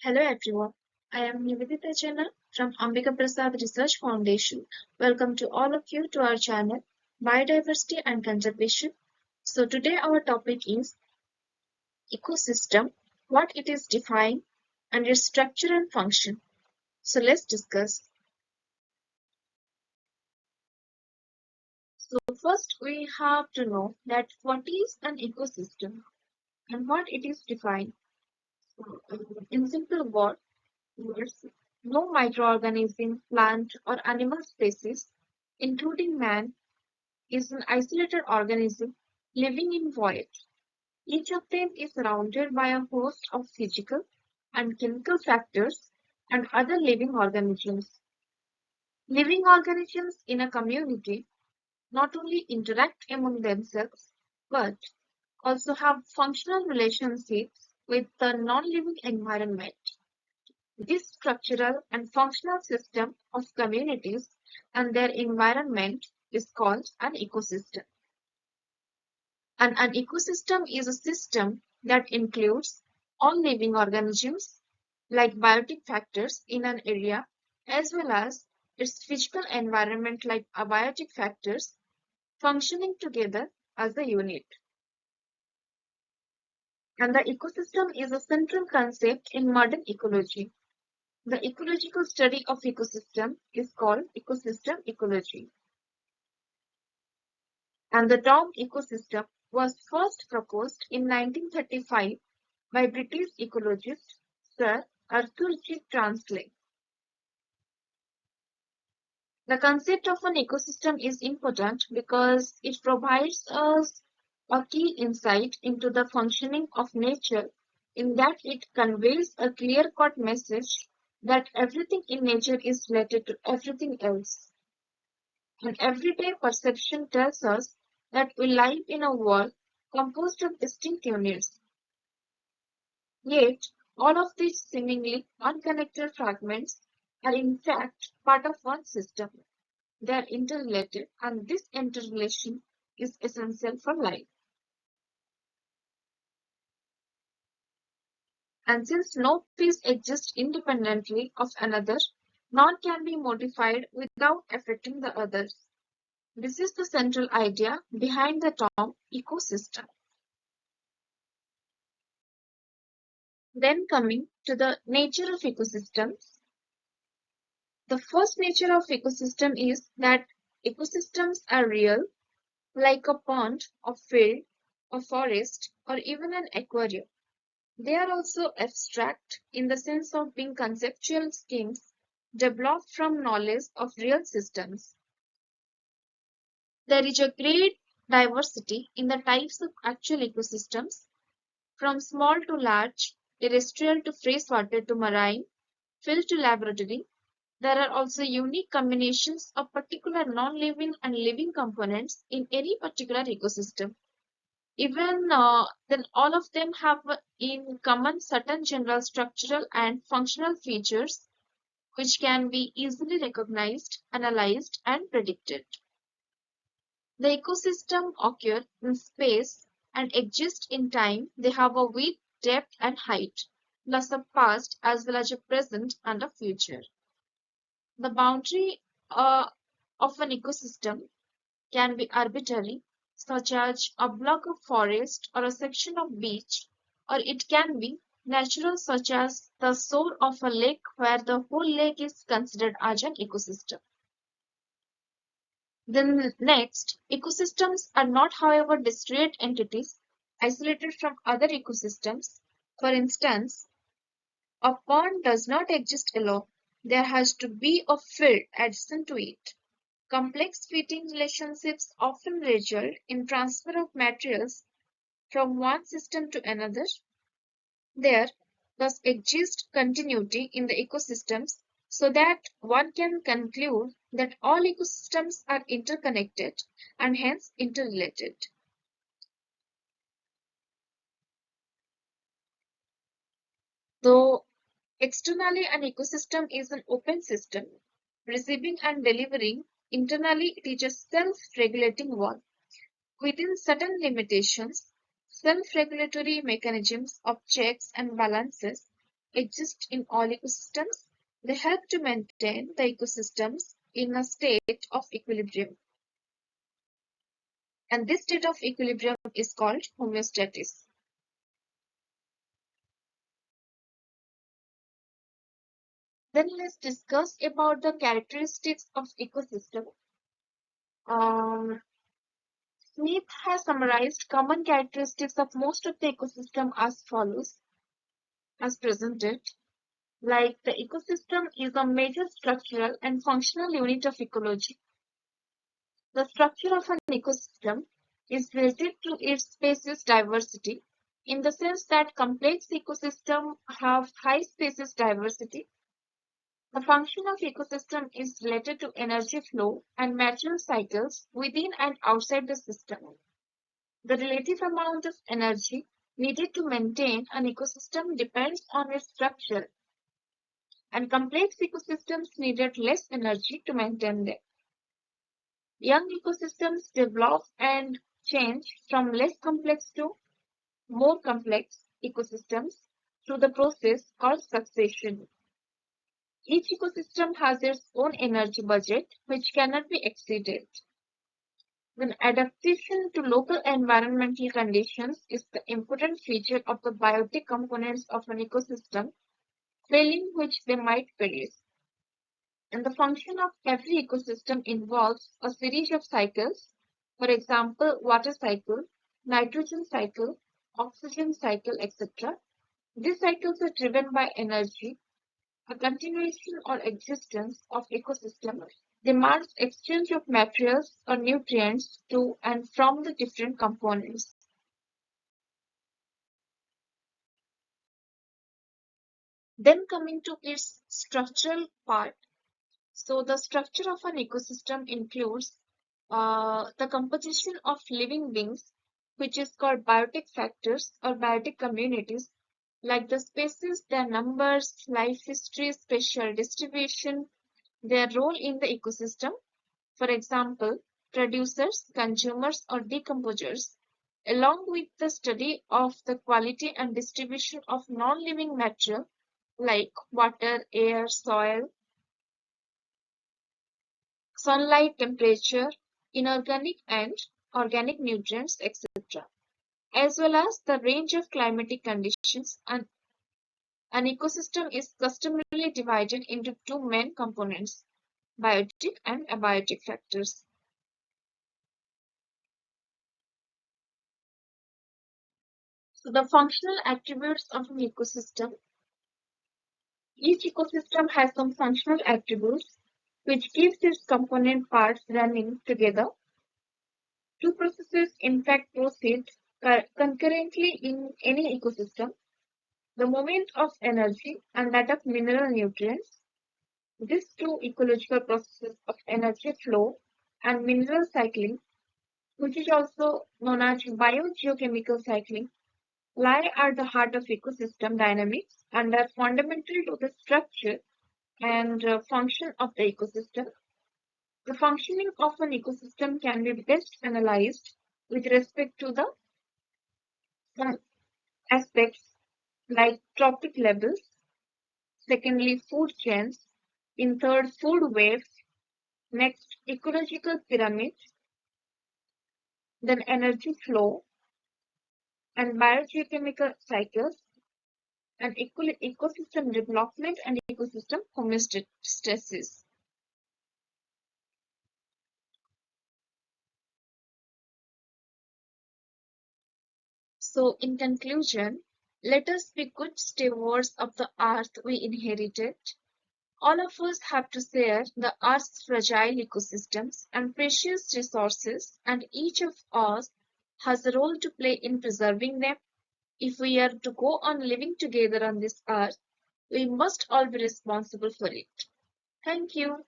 Hello everyone, I am Nivedita Chenna from Ambika Prasad Research Foundation. Welcome to all of you to our channel Biodiversity and Conservation. So today our topic is ecosystem, what it is defined and its structure and function. So let's discuss. So first we have to know that what is an ecosystem and what it is defined. So, in simple words, no microorganism, plant, or animal species, including man, is an isolated organism living in void. Each of them is surrounded by a host of physical and chemical factors and other living organisms. Living organisms in a community not only interact among themselves but also have functional relationships with the non-living environment. This structural and functional system of communities and their environment is called an ecosystem. And an ecosystem is a system that includes all living organisms, like biotic factors in an area, as well as its physical environment, like abiotic factors, functioning together as a unit. And the ecosystem is a central concept in modern ecology. The ecological study of ecosystem is called ecosystem ecology. And the term ecosystem was first proposed in 1935 by British ecologist Sir Arthur G. Transley. The concept of an ecosystem is important because it provides us a key insight into the functioning of nature in that it conveys a clear-cut message that everything in nature is related to everything else. And everyday perception tells us that we live in a world composed of distinct units. Yet, all of these seemingly unconnected fragments are in fact part of one system. They are interrelated, and this interrelation is essential for life. And since no piece exists independently of another, none can be modified without affecting the others. This is the central idea behind the term ecosystem. Then coming to the nature of ecosystems. The first nature of ecosystem is that ecosystems are real, like a pond, a field, a forest, or even an aquarium. They are also abstract in the sense of being conceptual schemes developed from knowledge of real systems. There is a great diversity in the types of actual ecosystems, from small to large, terrestrial to freshwater to marine, field to laboratory. There are also unique combinations of particular non-living and living components in any particular ecosystem. Even then, all of them have in common certain general structural and functional features which can be easily recognized, analyzed, and predicted. The ecosystem occur in space and exist in time. They have a width, depth, and height, plus a past as well as a present and a future. The boundary of an ecosystem can be arbitrary, such as a block of forest or a section of beach, or it can be natural, such as the shore of a lake where the whole lake is considered as an ecosystem. Then next, ecosystems are not, however, discrete entities isolated from other ecosystems. For instance, a pond does not exist alone. There has to be a field adjacent to it. Complex fitting relationships often result in transfer of materials from one system to another. There thus exists continuity in the ecosystems so that one can conclude that all ecosystems are interconnected and hence interrelated. Though externally an ecosystem is an open system, receiving and delivering, internally it is a self-regulating one. Within certain limitations, self-regulatory mechanisms of checks and balances exist in all ecosystems. They help to maintain the ecosystems in a state of equilibrium. And this state of equilibrium is called homeostasis. Then let's discuss about the characteristics of ecosystem. Um, Smith has summarized common characteristics of most of the ecosystem as follows, as presented. Like the ecosystem is a major structural and functional unit of ecology. The structure of an ecosystem is related to its species diversity in the sense that complex ecosystems have high species diversity. The function of ecosystem is related to energy flow and natural cycles within and outside the system. The relative amount of energy needed to maintain an ecosystem depends on its structure, and complex ecosystems needed less energy to maintain them. Young ecosystems develop and change from less complex to more complex ecosystems through the process called succession. Each ecosystem has its own energy budget, which cannot be exceeded. Then adaptation to local environmental conditions is the important feature of the biotic components of an ecosystem, failing which they might perish. And the function of every ecosystem involves a series of cycles, for example, water cycle, nitrogen cycle, oxygen cycle, etc. These cycles are driven by energy. A continuation or existence of ecosystem demands exchange of materials or nutrients to and from the different components. Then coming to its structural part. So the structure of an ecosystem includes the composition of living beings, which is called biotic factors or biotic communities, like the species, their numbers, life history, spatial distribution, their role in the ecosystem, for example, producers, consumers, or decomposers, along with the study of the quality and distribution of non-living matter like water, air, soil, sunlight, temperature, inorganic and organic nutrients, etc., as well as the range of climatic conditions. And an ecosystem is customarily divided into two main components, biotic and abiotic factors. So the functional attributes of an ecosystem. Each ecosystem has some functional attributes which keeps its component parts running together. Two processes in fact proceed concurrently in any ecosystem. The movement of energy and that of mineral nutrients. These two ecological processes of energy flow and mineral cycling, which is also known as biogeochemical cycling, lie at the heart of ecosystem dynamics and are fundamental to the structure and function of the ecosystem. The functioning of an ecosystem can be best analyzed with respect to the some aspects like trophic levels, secondly food chains, in third food webs, next ecological pyramids, then energy flow and biogeochemical cycles, and ecosystem development and ecosystem homeostasis. So, in conclusion, let us be good stewards of the earth we inherited. All of us have to share the earth's fragile ecosystems and precious resources, and each of us has a role to play in preserving them. If we are to go on living together on this earth, we must all be responsible for it. Thank you.